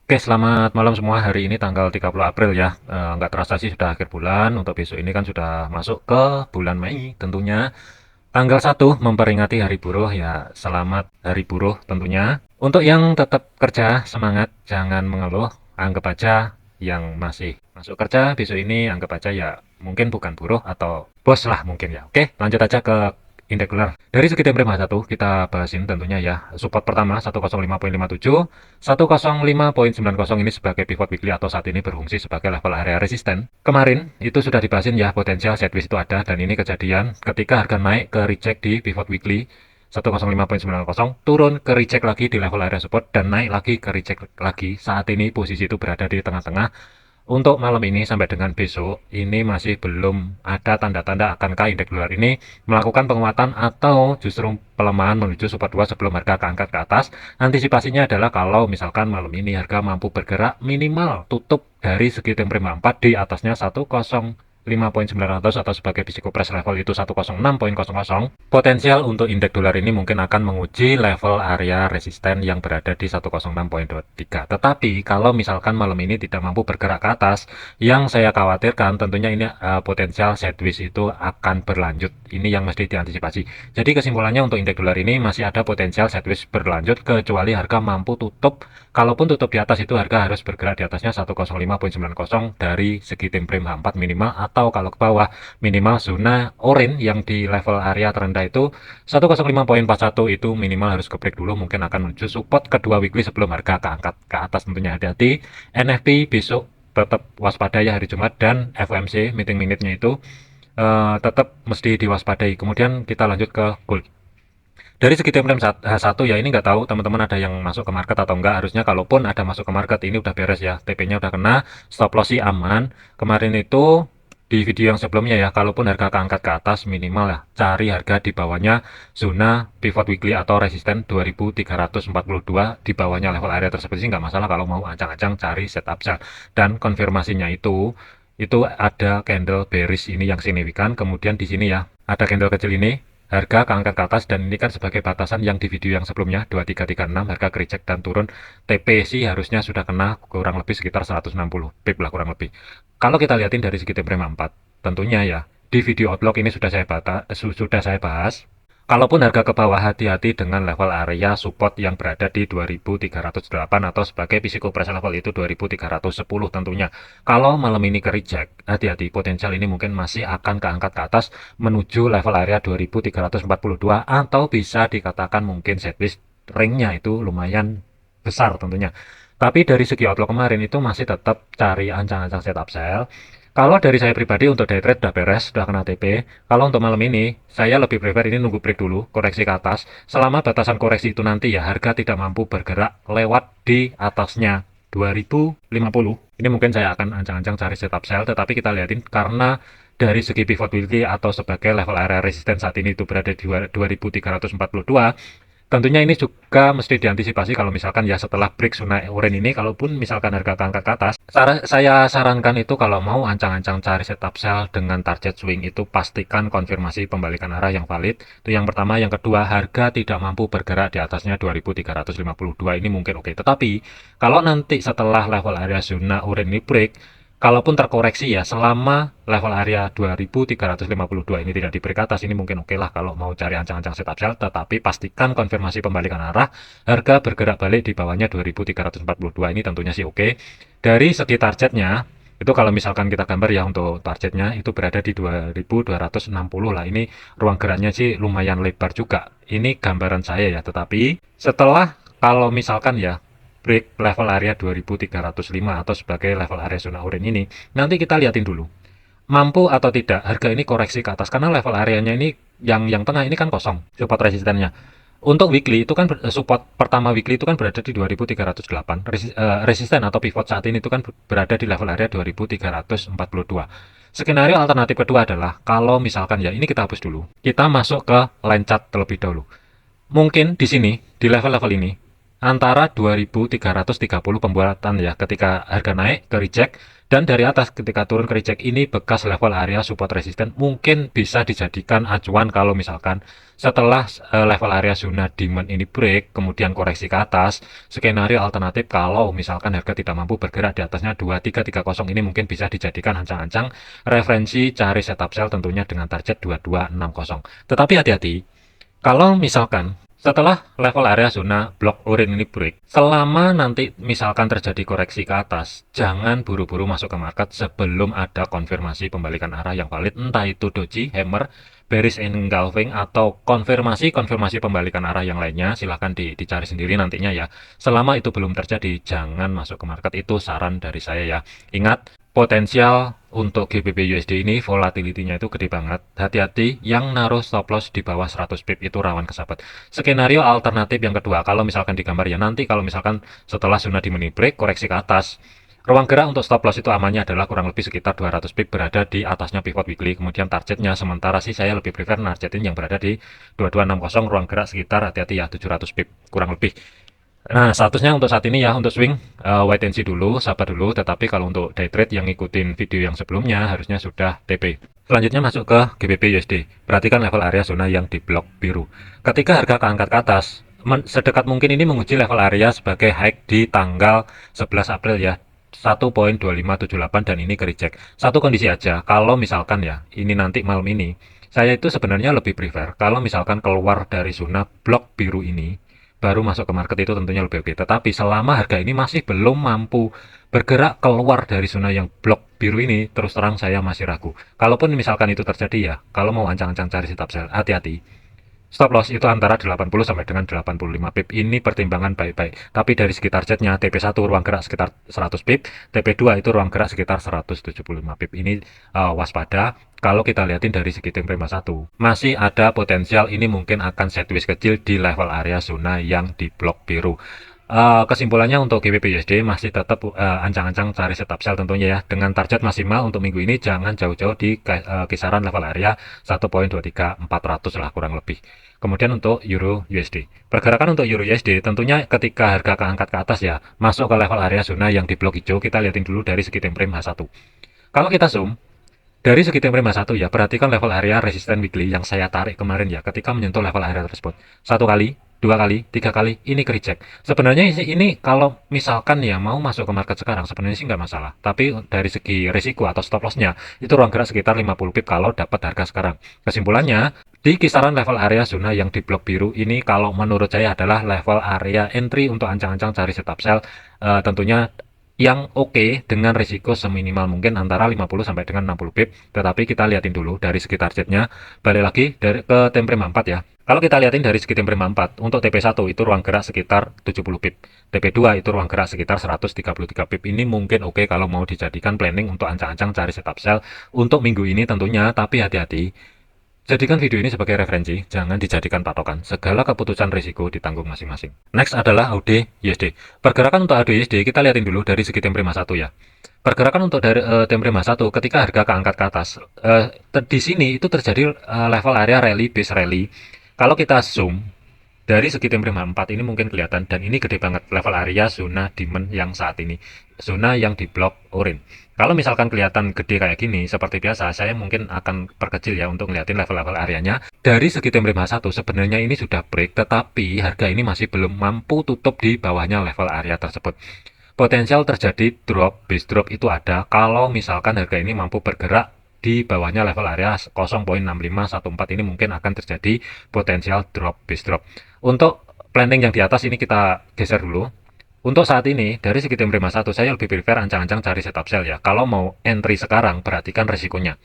Oke, selamat malam semua. Hari ini tanggal 30 April ya. Nggak terasa sih sudah akhir bulan. Untuk besok ini kan sudah masuk ke bulan Mei tentunya. Tanggal 1 memperingati Hari Buruh ya. Selamat Hari Buruh tentunya. Untuk yang tetap kerja, semangat, jangan mengeluh. Anggap aja yang masih masuk kerja besok ini anggap aja ya mungkin bukan buruh atau bos lah mungkin ya. Oke, lanjut aja ke indeks dolar. Dari segi time frame H1 kita bahasin tentunya ya. Support pertama 105.57, 105.90 ini sebagai pivot weekly atau saat ini berfungsi sebagai level area resisten. Kemarin itu sudah dibahasin ya, potensial sideways itu ada dan ini kejadian ketika harga naik ke reject di pivot weekly 105.90 turun ke reject lagi di level area support dan naik lagi ke reject lagi. Saat ini posisi itu berada di tengah-tengah. Untuk malam ini sampai dengan besok, ini masih belum ada tanda-tanda akankah indeks dolar ini melakukan penguatan atau justru pelemahan menuju support 2 sebelum harga keangkat ke atas. Antisipasinya adalah kalau misalkan malam ini harga mampu bergerak minimal tutup dari segi time frame 4 di atasnya 105.900 atau sebagai physical price level itu 106.00. Potensial untuk indeks dolar ini mungkin akan menguji level area resisten yang berada di 106.23. Tetapi kalau misalkan malam ini tidak mampu bergerak ke atas, yang saya khawatirkan tentunya ini potensial sideways itu akan berlanjut. Ini yang mesti diantisipasi. Jadi kesimpulannya untuk indeks dolar ini masih ada potensial sideways berlanjut kecuali harga mampu tutup. Kalaupun tutup di atas itu harga harus bergerak di atasnya 105.90 dari segi time frame H4 minimal, atau kalau ke bawah minimal zona orange yang di level area terendah itu 105.41 itu minimal harus ke break dulu, mungkin akan menuju support kedua weekly sebelum harga keangkat ke atas tentunya. Hati-hati NFP besok tetap waspada ya hari Jumat, dan FOMC meeting minute-nya itu tetap mesti diwaspadai. Kemudian kita lanjut ke gold. Dari segi time frame H1 ya, ini nggak tahu teman-teman ada yang masuk ke market atau enggak. Harusnya kalaupun ada masuk ke market ini udah beres ya, TP-nya udah kena, stop loss sih aman. Kemarin itu di video yang sebelumnya ya, kalaupun harga keangkat ke atas minimal ya cari harga di bawahnya zona pivot weekly atau resisten 2342, di bawahnya level area tersebut sih nggak masalah kalau mau ancang-ancang cari setup sell. Dan konfirmasinya itu ada candle bearish ini yang signifikan. Kemudian di sini ya ada candle kecil ini, harga keangkat ke atas, dan ini kan sebagai batasan yang di video yang sebelumnya 2336 harga reject dan turun. TP sih harusnya sudah kena kurang lebih sekitar 160 pip lah kurang lebih. Kalau kita lihatin dari segi time frame 4, tentunya ya di video outlook ini sudah saya bahas. Kalaupun harga ke bawah, hati-hati dengan level area support yang berada di 2308 atau sebagai physical price level itu 2310 tentunya. Kalau malam ini ke reject, hati-hati, potensial ini mungkin masih akan keangkat ke atas menuju level area 2342 atau bisa dikatakan mungkin setlist ringnya itu lumayan besar tentunya. Tapi dari segi outlook kemarin itu masih tetap cari ancang-ancang setup sell. Kalau dari saya pribadi untuk day trade udah beres, udah kena TP. Kalau untuk malam ini, saya lebih prefer ini nunggu break dulu, koreksi ke atas. Selama batasan koreksi itu nanti ya harga tidak mampu bergerak lewat di atasnya 2050. Ini mungkin saya akan ancang-ancang cari setup sell, tetapi kita lihatin karena dari segi pivot weekly atau sebagai level area resisten saat ini itu berada di 2342. Tentunya ini juga mesti diantisipasi kalau misalkan ya setelah break zona orange ini, kalaupun misalkan harga keangkat ke atas, saya sarankan itu kalau mau ancang-ancang cari setup sell dengan target swing itu pastikan konfirmasi pembalikan arah yang valid. Itu yang pertama. Yang kedua, harga tidak mampu bergerak di atasnya 2352 ini mungkin oke. Tetapi kalau nanti setelah level area zona orange ini break, kalaupun terkoreksi ya selama level area 2352 ini tidak di break atas, ini mungkin oke lah kalau mau cari ancang-ancang setup sell. Tetapi pastikan konfirmasi pembalikan arah, harga bergerak balik di bawahnya 2342 ini tentunya sih oke. Dari segi targetnya itu kalau misalkan kita gambar ya, untuk targetnya itu berada di 2260 lah. Ini ruang geraknya sih lumayan lebar juga. Ini gambaran saya ya, tetapi setelah kalau misalkan ya break level area 2305 atau sebagai level area zona orange ini, nanti kita liatin dulu mampu atau tidak harga ini koreksi ke atas, karena level areanya ini yang tengah ini kan kosong support resistennya. Untuk weekly itu kan support pertama weekly itu kan berada di 2308, resisten atau pivot saat ini itu kan berada di level area 2342. Skenario alternatif kedua adalah kalau misalkan ya ini kita hapus dulu, kita masuk ke line chart terlebih dahulu. Mungkin di sini di level-level ini antara 2330 pembuatan ya ketika harga naik ke reject, Dan dari atas ketika turun ke reject ini bekas level area support resisten, mungkin bisa dijadikan acuan kalau misalkan setelah level area zona demand ini break kemudian koreksi ke atas. Skenario alternatif kalau misalkan harga tidak mampu bergerak di atasnya 2330 ini mungkin bisa dijadikan ancang-ancang referensi cari setup sell tentunya dengan target 2260. Tetapi hati-hati, kalau misalkan setelah level area zona blok orange ini break, selama nanti misalkan terjadi koreksi ke atas, jangan buru-buru masuk ke market sebelum ada konfirmasi pembalikan arah yang valid, entah itu doji, hammer, bearish engulfing, atau konfirmasi pembalikan arah yang lainnya. Silahkan dicari sendiri nantinya ya. Selama itu belum terjadi, jangan masuk ke market, itu saran dari saya ya. Ingat, potensial untuk GBP USD ini volatility-nya itu gede banget. Hati-hati yang naruh stop loss di bawah 100 pip itu rawan kesabet. Skenario alternatif yang kedua, kalau misalkan digambar ya nanti kalau misalkan setelah zona di mini break koreksi ke atas, ruang gerak untuk stop loss itu amannya adalah kurang lebih sekitar 200 pip berada di atasnya pivot weekly. Kemudian targetnya sementara sih saya lebih prefer nargetin yang berada di 2260, ruang gerak sekitar hati-hati ya 700 pip kurang lebih. Nah, statusnya untuk saat ini ya, untuk swing, wait and see dulu, sabar dulu. Tetapi kalau untuk day trade yang ngikutin video yang sebelumnya, harusnya sudah TP. Selanjutnya masuk ke GBP USD. Perhatikan level area zona yang di blok biru. Ketika harga keangkat ke atas, sedekat mungkin ini menguji level area sebagai high di tanggal 11 April ya. 1.2578 dan ini ke reject. Satu kondisi aja, kalau misalkan ya, ini nanti malam ini, saya itu sebenarnya lebih prefer kalau misalkan keluar dari zona blok biru ini, baru masuk ke market itu tentunya lebih oke. Tetapi selama harga ini masih belum mampu bergerak keluar dari zona yang blok biru ini, terus terang saya masih ragu. Kalaupun misalkan itu terjadi ya, kalau mau ancang-ancang cari setup sell, hati-hati. Stop loss itu antara 80 sampai dengan 85 pip. Ini pertimbangan baik-baik. Tapi dari segi targetnya, TP1 ruang gerak sekitar 100 pip, TP2 itu ruang gerak sekitar 175 pip. Ini waspada. Kalau kita lihatin dari segi time frame 1, masih ada potensial ini mungkin akan sideways kecil di level area zona yang di blok biru. Kesimpulannya untuk GBP USD masih tetap ancang-ancang cari setup sell tentunya ya, dengan target maksimal untuk minggu ini jangan jauh-jauh di kisaran level area 1.23400 lah kurang lebih. Kemudian untuk Euro USD, pergerakan untuk Euro USD tentunya ketika harga keangkat ke atas ya, masuk ke level area zona yang di blok hijau, kita lihatin dulu dari segi time frame H1. Kalau kita zoom dari segi time frame H1 ya, perhatikan level area resisten weekly yang saya tarik kemarin ya, ketika menyentuh level area tersebut. Satu kali, dua kali, tiga kali, ini ke reject. Sebenarnya ini kalau misalkan ya mau masuk ke market sekarang, sebenarnya sih nggak masalah. Tapi dari segi risiko atau stop lossnya, itu ruang gerak sekitar 50 pip kalau dapat harga sekarang. Kesimpulannya, di kisaran level area zona yang di blok biru ini kalau menurut saya adalah level area entry untuk ancang-ancang cari setup sell, tentunya yang oke dengan risiko seminimal mungkin antara 50 sampai dengan 60 pip. Tetapi kita lihatin dulu dari segi targetnya, balik lagi dari ke time frame 4 ya. Kalau kita lihatin dari segi time frame 4, untuk TP1 itu ruang gerak sekitar 70 pip, TP2 itu ruang gerak sekitar 133 pip. Ini mungkin oke kalau mau dijadikan planning untuk ancang-ancang cari setup sell untuk minggu ini tentunya. Tapi hati-hati, jadikan video ini sebagai referensi, jangan dijadikan patokan. Segala keputusan risiko ditanggung masing-masing. Next adalah AUD USD. Pergerakan untuk AUD USD kita lihatin dulu dari segi time frame 1 ya. Pergerakan untuk dari time frame 1 ketika harga keangkat ke atas, di sini itu terjadi level area rally, base rally. Kalau kita zoom dari segi time frame 4 ini mungkin kelihatan, dan ini gede banget level area zona demand yang saat ini, zona yang di blok orange. Kalau misalkan kelihatan gede kayak gini, seperti biasa saya mungkin akan perkecil ya untuk ngeliatin level-level areanya. Dari segi time frame H1 sebenarnya ini sudah break, tetapi harga ini masih belum mampu tutup di bawahnya level area tersebut. Potensial terjadi drop, base drop itu ada kalau misalkan harga ini mampu bergerak di bawahnya level area 0.6514, ini mungkin akan terjadi potensial drop, base drop. Untuk planning yang di atas ini kita geser dulu. Untuk saat ini, dari segi time frame 1, saya lebih prefer ancang-ancang cari setup sell ya. Kalau mau entry sekarang, perhatikan resikonya.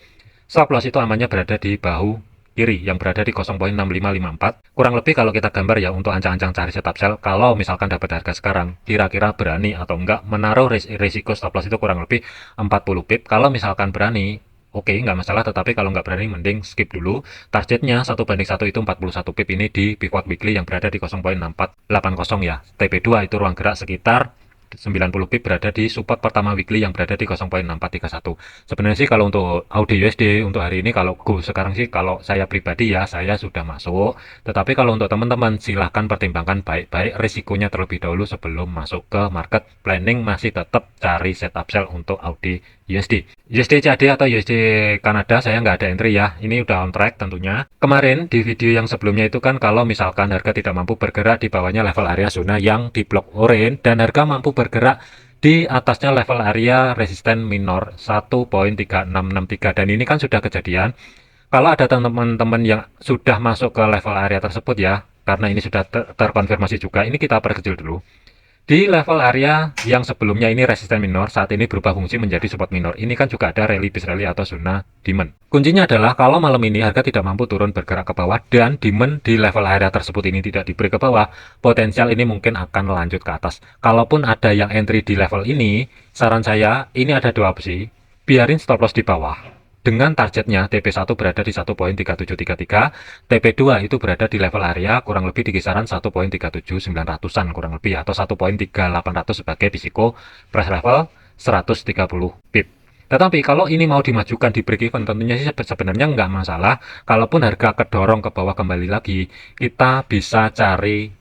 Stop loss itu amannya berada di bahu kiri yang berada di 0.6554. Kurang lebih kalau kita gambar ya untuk ancang-ancang cari setup sell, kalau misalkan dapat harga sekarang, kira-kira berani atau enggak menaruh risiko stop loss itu kurang lebih 40 pip. Kalau misalkan berani, oke, nggak masalah, tetapi kalau nggak berani mending skip dulu. Targetnya 1:1 itu 41 pip ini di pivot weekly yang berada di 0.6480 ya. TP2 itu ruang gerak sekitar 90 pip berada di support pertama weekly yang berada di 0.6431. Sebenarnya sih kalau untuk AUD USD untuk hari ini kalau go sekarang sih kalau saya pribadi ya saya sudah masuk. Tetapi kalau untuk teman-teman silahkan pertimbangkan baik-baik risikonya terlebih dahulu sebelum masuk ke market. Planning masih tetap cari setup sell untuk AUD USD. USD CAD atau USD Kanada saya nggak ada entry ya. Ini udah on track tentunya. Kemarin di video yang sebelumnya itu kan kalau misalkan harga tidak mampu bergerak di bawahnya level area zona yang di blok orange dan harga mampu bergerak di atasnya level area resisten minor 1.3663 dan ini kan sudah kejadian. Kalau ada teman-teman yang sudah masuk ke level area tersebut ya, karena ini sudah terkonfirmasi juga, ini kita perkecil dulu. Di level area yang sebelumnya ini resisten minor, saat ini berubah fungsi menjadi support minor. Ini kan juga ada rally bis rally atau zona demand. Kuncinya adalah kalau malam ini harga tidak mampu turun bergerak ke bawah dan demand di level area tersebut ini tidak diberi ke bawah, potensial ini mungkin akan lanjut ke atas. Kalaupun ada yang entry di level ini, saran saya ini ada dua opsi. Biarin stop loss di bawah. Dengan targetnya TP1 berada di 1.3733, TP2 itu berada di level area kurang lebih di kisaran 1.37900-an kurang lebih atau 1.3800 sebagai risiko price level 130 pip. Tetapi kalau ini mau dimajukan di break even tentunya sih sebenarnya nggak masalah. Kalaupun harga kedorong ke bawah kembali lagi, kita bisa cari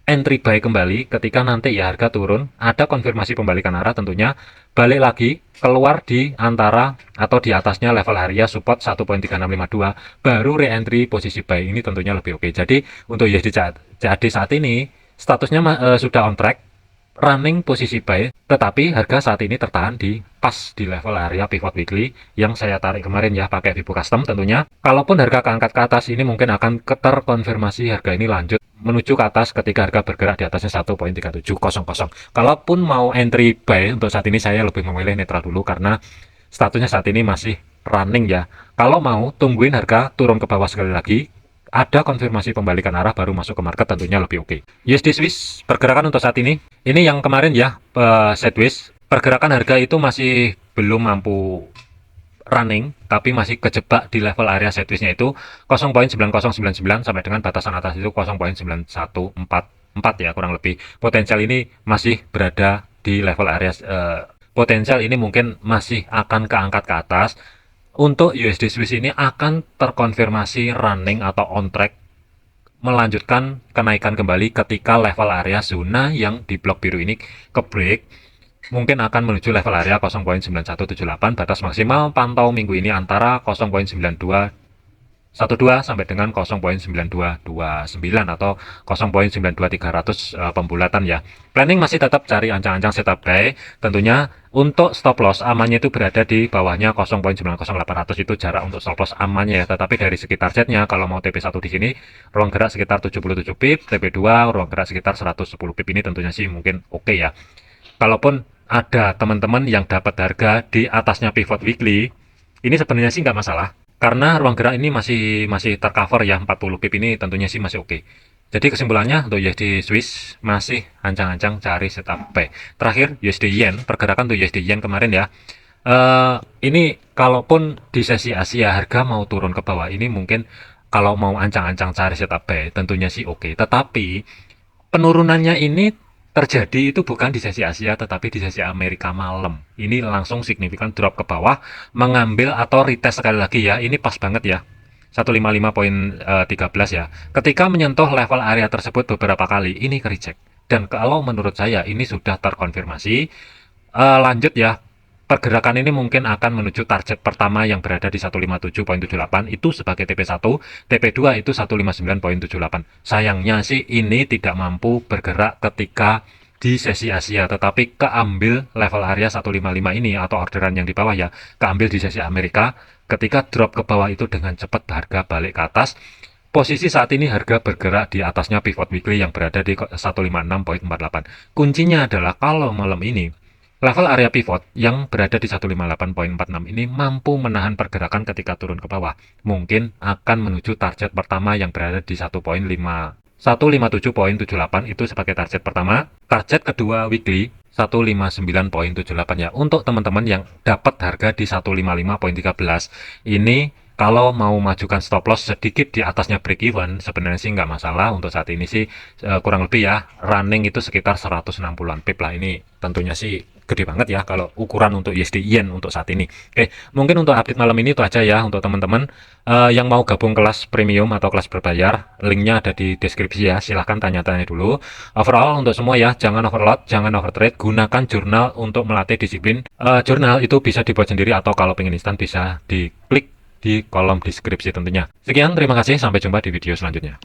entry buy kembali ketika nanti ya harga turun, ada konfirmasi pembalikan arah tentunya, balik lagi keluar di antara atau di atasnya level area support 1.3652 baru re-entry posisi buy ini tentunya lebih oke. Jadi untuk USD CAD saat ini statusnya sudah on track running posisi buy, tetapi harga saat ini tertahan di pas di level area pivot weekly yang saya tarik kemarin ya pakai Vibo Custom tentunya. Kalaupun harga keangkat ke atas ini mungkin akan terkonfirmasi harga ini lanjut menuju ke atas ketika harga bergerak di atasnya 1.3700. Kalaupun mau entry buy untuk saat ini saya lebih memilih netral dulu karena statusnya saat ini masih running ya. Kalau mau tungguin harga turun ke bawah sekali lagi, ada konfirmasi pembalikan arah baru masuk ke market tentunya lebih oke. USD Swiss pergerakan untuk saat ini yang kemarin ya sideways, pergerakan harga itu masih belum mampu running tapi masih kejebak di level area sideways-nya itu 0.9099 sampai dengan batasan atas itu 0.9144 ya kurang lebih. Potensial ini masih berada di level area potensial ini mungkin masih akan keangkat ke atas. Untuk USD Swiss ini akan terkonfirmasi running atau on track melanjutkan kenaikan kembali ketika level area zona yang di blok biru ini ke break, mungkin akan menuju level area 0.9178. Batas maksimal pantau minggu ini antara 0.9212 sampai dengan 0.9229 atau 0.92300 pembulatan ya. Planning masih tetap cari ancang-ancang setup buy. Tentunya untuk stop loss amannya itu berada di bawahnya 0.90800 itu jarak untuk stop loss amannya ya. Tetapi dari segi targetnya kalau mau TP1 di sini ruang gerak sekitar 77 pip, TP2 ruang gerak sekitar 110 pip ini tentunya sih mungkin oke ya. Kalaupun ada teman-teman yang dapat harga di atasnya pivot weekly, ini sebenarnya sih nggak masalah. Karena ruang gerak ini masih tercover ya 40 pip ini tentunya sih masih oke. Jadi kesimpulannya untuk USD Swiss masih ancang-ancang cari setup buy. Terakhir USD Yen, pergerakan untuk USD Yen kemarin ya. Ini kalaupun di sesi Asia harga mau turun ke bawah ini mungkin kalau mau ancang-ancang cari setup buy tentunya sih oke. Tetapi penurunannya ini terjadi itu bukan di sesi Asia tetapi di sesi Amerika malam. Ini langsung signifikan drop ke bawah, mengambil atau retest sekali lagi ya. Ini pas banget ya. 155.13 ya. Ketika menyentuh level area tersebut beberapa kali, ini ke reject. Dan kalau menurut saya ini sudah terkonfirmasi. Lanjut ya. Pergerakan ini mungkin akan menuju target pertama yang berada di 157.78 itu sebagai TP1, TP2 itu 159.78. Sayangnya sih ini tidak mampu bergerak ketika di sesi Asia, tetapi keambil level area 155 ini atau orderan yang di bawah ya, keambil di sesi Amerika ketika drop ke bawah itu dengan cepat harga balik ke atas. Posisi saat ini harga bergerak di atasnya pivot weekly yang berada di 156.48. Kuncinya adalah kalau malam ini level area pivot yang berada di 158.46 ini mampu menahan pergerakan ketika turun ke bawah. Mungkin akan menuju target pertama yang berada di 157.78 itu sebagai target pertama. Target kedua weekly 159.78 ya. Untuk teman-teman yang dapat harga di 155.13 ini kalau mau majukan stop loss sedikit di atasnya break even sebenarnya sih nggak masalah. Untuk saat ini sih kurang lebih ya running itu sekitar 160-an pip lah. Ini tentunya sih gede banget ya kalau ukuran untuk USD Yen untuk saat ini. Oke, mungkin untuk update malam ini itu aja ya untuk teman-teman yang mau gabung kelas premium atau kelas berbayar, linknya ada di deskripsi ya, silahkan tanya-tanya dulu. Overall untuk semua ya, jangan overload, jangan overtrade, gunakan jurnal untuk melatih disiplin. Jurnal itu bisa dibuat sendiri atau kalau pengen instan bisa diklik di kolom deskripsi tentunya. Sekian, terima kasih, sampai jumpa di video selanjutnya.